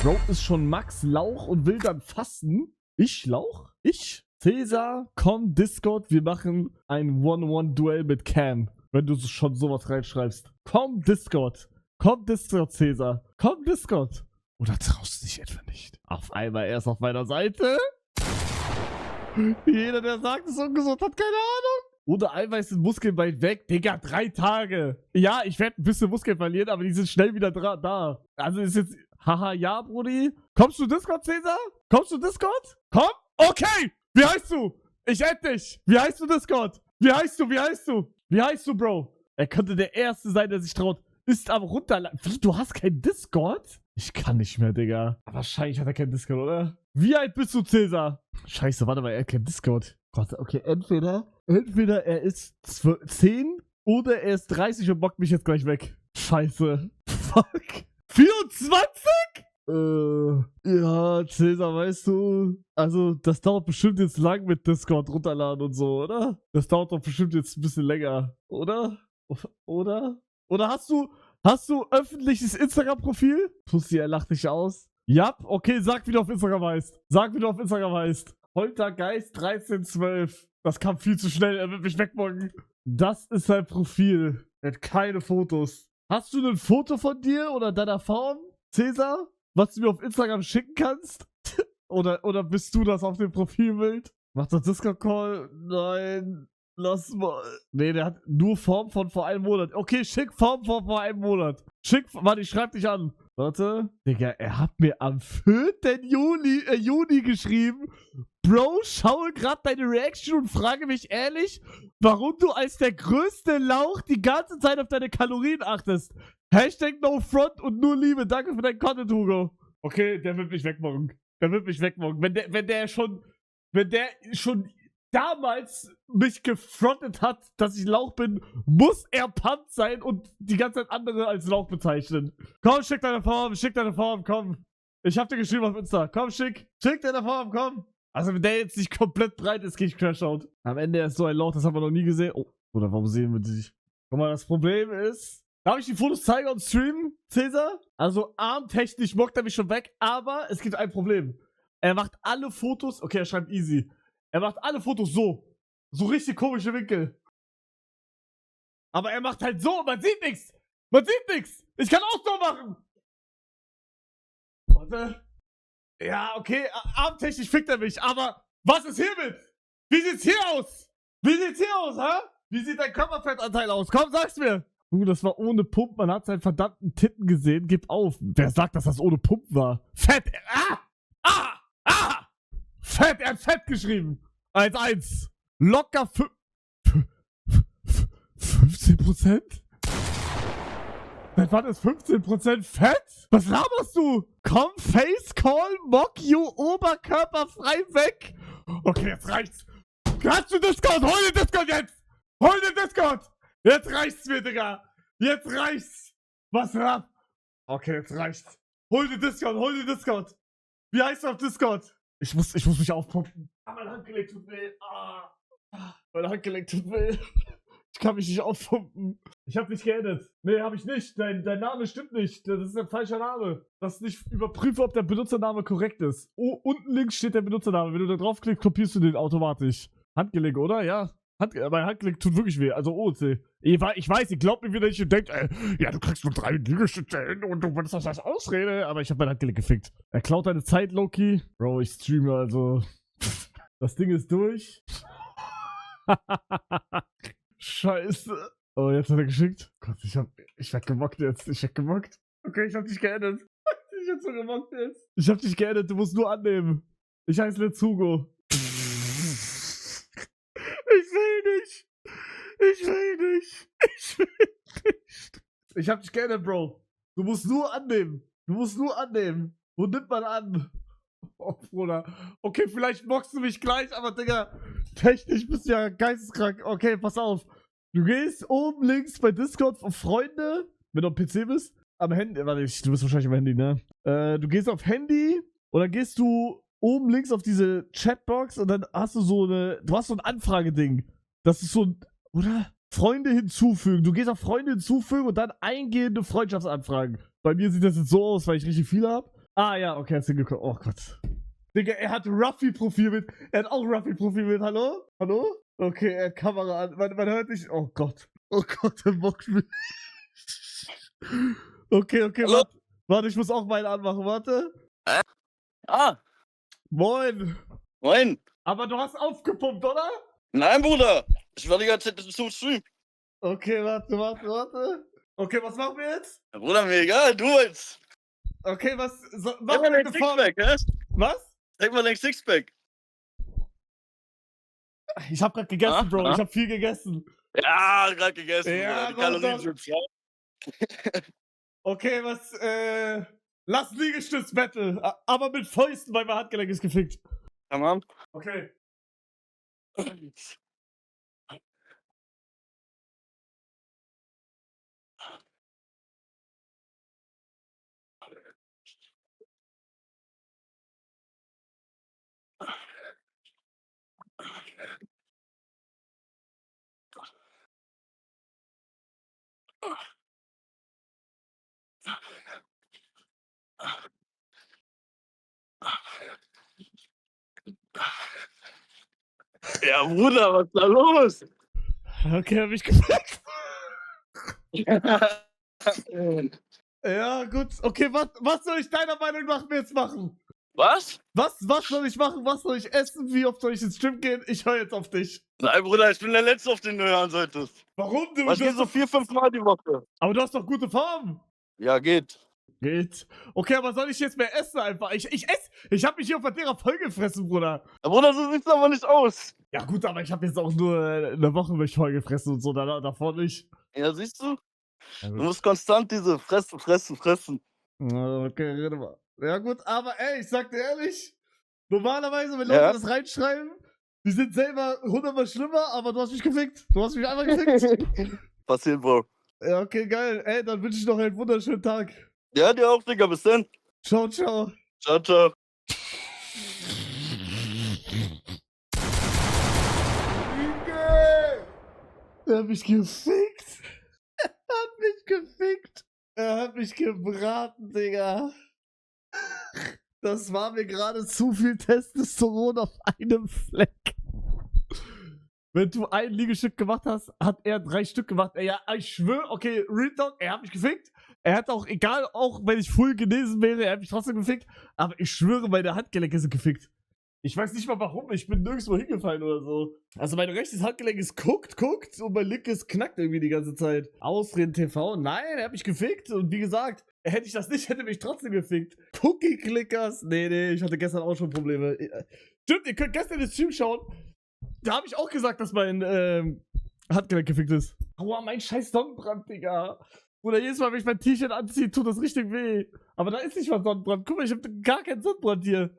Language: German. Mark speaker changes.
Speaker 1: Bro ist schon Max Lauch und will dann fasten. Ich Lauch? Ich? Cäsar, komm Discord, wir machen ein One-on-One-Duell mit Cam. Wenn du schon sowas reinschreibst. Komm Discord. Komm Discord, Cäsar. Komm Discord. Oder traust du dich etwa nicht? Auf einmal erst auf meiner Seite. Jeder, der sagt, es ist ungesund, hat keine Ahnung. Ohne Eiweiß sind Muskeln weit weg. Digga, 3 Tage. Ja, ich werde ein bisschen Muskeln verlieren, aber die sind schnell wieder da. Also ist jetzt... Haha, ja, Brudi. Kommst du Discord, Cäsar? Kommst du Discord? Komm. Okay. Wie heißt du? Ich add dich. Wie heißt du, Discord? Wie heißt du? Wie heißt du? Wie heißt du, Bro? Er könnte der Erste sein, der sich traut. Ist aber runterladen. Wie, du hast kein Discord? Ich kann nicht mehr, Digga. Wahrscheinlich hat er kein Discord, oder? Wie alt bist du, Cäsar? Scheiße, warte mal, er hat kein Discord. Gott, okay, entweder er ist 10 oder er ist 30 und bockt mich jetzt gleich weg. Scheiße. Fuck. 24? Ja, Cäsar, weißt du, also das dauert bestimmt jetzt lang mit Discord runterladen und so, oder? Das dauert doch bestimmt jetzt ein bisschen länger, oder? Oder? Oder hast du öffentliches Instagram-Profil? Pussy, er lacht dich aus. Ja, okay, sag, wie du auf Instagram heißt. Sag, wie du auf Instagram heißt. Holtergeist 1312. Das kam viel zu schnell, er wird mich wegmoggen. Das ist sein Profil. Er hat keine Fotos. Hast du ein Foto von dir oder deiner Form, Cäsar? Was du mir auf Instagram schicken kannst? oder bist du das auf dem Profilbild? Macht das Discord-Call? Nein. Lass mal. Nee, der hat nur Form von vor einem Monat. Okay, schick Form von vor einem Monat. Warte, ich schreib dich an. Warte. Digga, er hat mir am 4. Juni geschrieben. Bro, schaue gerade deine Reaction und frage mich ehrlich, warum du als der größte Lauch die ganze Zeit auf deine Kalorien achtest. Hashtag no front und nur Liebe. Danke für dein Content, Hugo. Okay, der wird mich wegmoggen. Wenn der schon damals mich gefrontet hat, dass ich Lauch bin, muss er Pant sein und die ganze Zeit andere als Lauch bezeichnen. Komm, schick deine Form, komm. Ich hab dir geschrieben auf Insta. Komm, schick deine Form, komm. Also wenn der jetzt nicht komplett breit ist, gehe ich Crashout. Am Ende ist so ein Lauch, das haben wir noch nie gesehen. Oh, oder warum sehen wir dich? Guck mal, das Problem ist... Darf ich die Fotos zeigen on Stream, Cäsar? Also armtechnisch mockt er mich schon weg, aber es gibt ein Problem. Er macht alle Fotos... Okay, er schreibt easy. Er macht alle Fotos so. So richtig komische Winkel. Aber er macht halt so, man sieht nichts. Ich kann auch so machen. Warte. Ja, okay, armtechnisch fickt er mich, aber was ist hiermit? Wie sieht's hier aus? Hä? Wie sieht dein Körperfettanteil aus? Komm, sag's mir. Das war ohne Pump, man hat seinen verdammten Titten gesehen, gib auf. Wer sagt, dass das ohne Pump war? Fett, Fett, er hat Fett geschrieben. 1-1. Locker 15%? Seit wann ist 15% Fett? Was laberst du? Komm, Face Call, mock you, oberkörperfrei weg. Okay, jetzt reicht's. Hast du Discord? Hol den Discord jetzt! Hol den Discord! Jetzt reicht's mir, Digga! Jetzt reicht's! Was ab? Okay, jetzt reicht's. Hol den Discord! Wie heißt du auf Discord? Ich muss mich aufpumpen. Mein Handgelenk tut weh. Mein Handgelenk tut weh. Ich kann mich nicht aufpumpen. Ich hab dich geedit. Nee, hab ich nicht. Dein Name stimmt nicht. Das ist ein falscher Name. Das ist nicht überprüfe, ob der Benutzername korrekt ist. Oh, unten links steht der Benutzername. Wenn du da draufklickst, kopierst du den automatisch. Handgelenk, oder? Ja. Mein Handgelenk tut wirklich weh. Also OC. Ich weiß, ihr glaubt mir wieder nicht und denkt, ja, du kriegst nur 3 Liegestütze hin und du willst das als Ausrede. Aber ich hab mein Handgelenk gefickt. Er klaut deine Zeit, Loki. Bro, ich streame also. Das Ding ist durch. Scheiße. Oh, jetzt hat er geschickt. Gott, ich werd gemockt jetzt. Okay, ich hab dich geedit. Ich hab so gemockt jetzt. Ich hab dich geedit, du musst nur annehmen. Ich heiße Letzugo. Ich will nicht. Ich hab dich geedit, Bro. Du musst nur annehmen. Wo nimmt man an? Oh, Bruder. Okay, vielleicht mockst du mich gleich, aber Digga, technisch bist du ja geisteskrank. Okay, pass auf. Du gehst oben links bei Discord auf Freunde, wenn du am PC bist, am Handy, warte, du bist wahrscheinlich am Handy, ne? Du gehst auf Handy und dann gehst du oben links auf diese Chatbox und dann hast du so ein Anfrageding. Das ist so ein, oder? Freunde hinzufügen. Du gehst auf Freunde hinzufügen und dann eingehende Freundschaftsanfragen. Bei mir sieht das jetzt so aus, weil ich richtig viele habe. Ah ja, okay, ist hingekommen. Oh Gott. Digga, er hat Ruffy-Profilbild. Er hat auch Ruffy-Profilbild. Hallo? Hallo? Okay, er hat Kamera an. Man hört nicht. Oh Gott. Oh Gott, der bockt mich. Okay,
Speaker 2: Hallo?
Speaker 1: warte. Warte, ich muss auch meinen anmachen. Warte.
Speaker 2: Ah,
Speaker 1: Moin.
Speaker 2: moin.
Speaker 1: Aber du hast aufgepumpt, oder?
Speaker 2: Nein, Bruder. Ich war die ganze Zeit zum Stream.
Speaker 1: Okay, warte. Okay, was machen wir jetzt?
Speaker 2: Ja, Bruder, mir egal, du jetzt.
Speaker 1: Okay, was.
Speaker 2: Zeig
Speaker 1: Mach
Speaker 2: mal
Speaker 1: mal
Speaker 2: dein Sixpack, hä?
Speaker 1: Was?
Speaker 2: Zeig mal dein Sixpack.
Speaker 1: Ich hab grad gegessen,
Speaker 2: Ah,
Speaker 1: Bro.
Speaker 2: ah.
Speaker 1: Ich hab viel gegessen.
Speaker 2: Ja, gerade gegessen,
Speaker 1: Ja,
Speaker 2: Bruder. Die Kalorien
Speaker 1: Mann,
Speaker 2: sind ja.
Speaker 1: Okay, was, lass Liegestütz-Battle. Aber mit Fäusten, weil mein Handgelenk ist gefickt.
Speaker 2: Tamam.
Speaker 1: Okay.
Speaker 2: Ja, Bruder, was ist da los?
Speaker 1: Okay, hab ich gefickt. Ja, gut. Okay, was soll ich deiner Meinung nach jetzt machen?
Speaker 2: Was?
Speaker 1: Was soll ich machen? Was soll ich essen? Wie oft soll ich ins Gym gehen? Ich höre jetzt auf dich.
Speaker 2: Nein, Bruder, ich bin der Letzte, auf den du hören solltest.
Speaker 1: Warum? Du
Speaker 2: Ich gehe
Speaker 1: hast
Speaker 2: so
Speaker 1: doch,
Speaker 2: 4-5 Mal die Woche.
Speaker 1: aber du hast doch gute Form.
Speaker 2: Ja, geht.
Speaker 1: Geht. Okay, aber soll ich jetzt mehr essen einfach? Ich esse. Ich hab mich hier auf der Terra vollgefressen, Bruder.
Speaker 2: Ja, Bruder, so sieht's aber nicht aus.
Speaker 1: Ja gut, aber ich habe jetzt auch nur eine Woche mich vollgefressen und so, davor nicht.
Speaker 2: Ja, siehst du?
Speaker 1: Ja,
Speaker 2: Du musst konstant diese fressen.
Speaker 1: Okay, rede mal. Ja gut, aber ey, ich sag dir ehrlich, normalerweise, wenn
Speaker 2: Ja.
Speaker 1: Leute das reinschreiben, die sind selber 100-mal schlimmer, aber du hast mich gefickt. Du hast mich einmal gefickt.
Speaker 2: Passiert, Bro.
Speaker 1: Ja, okay, geil. Ey, dann wünsche ich noch einen wunderschönen Tag.
Speaker 2: Ja, dir auch, Digga. Bis dann.
Speaker 1: Ciao, ciao.
Speaker 2: Ciao, ciao.
Speaker 1: Er hat mich gefickt. Er hat mich gebraten, Digga. Das war mir gerade zu viel Testosteron auf einem Fleck. Wenn du ein Liegestück gemacht hast, hat er 3 Stück gemacht. Ja, ich schwöre, okay, Real Talk, er hat mich gefickt. Er hat auch, egal, auch wenn ich full genesen wäre, er hat mich trotzdem gefickt. Aber ich schwöre, meine Handgelenke sind gefickt. Ich weiß nicht mal warum, ich bin nirgendwo hingefallen oder so. Also mein rechtes Handgelenk ist guckt und mein linkes knackt irgendwie die ganze Zeit. Ausreden TV, nein, er hat mich gefickt. Und wie gesagt, hätte ich das nicht, hätte mich trotzdem gefickt. Cookie-Clickers, nee, ich hatte gestern auch schon Probleme. Stimmt, ihr könnt gestern den Stream schauen. Da habe ich auch gesagt, dass mein Handgelenk gefickt ist. Aua, mein scheiß Sonnenbrand, Digga. Oder jedes Mal, wenn ich mein T-Shirt anziehe, tut das richtig weh. Aber da ist nicht mal Sonnenbrand. Guck mal, ich habe gar keinen Sonnenbrand hier.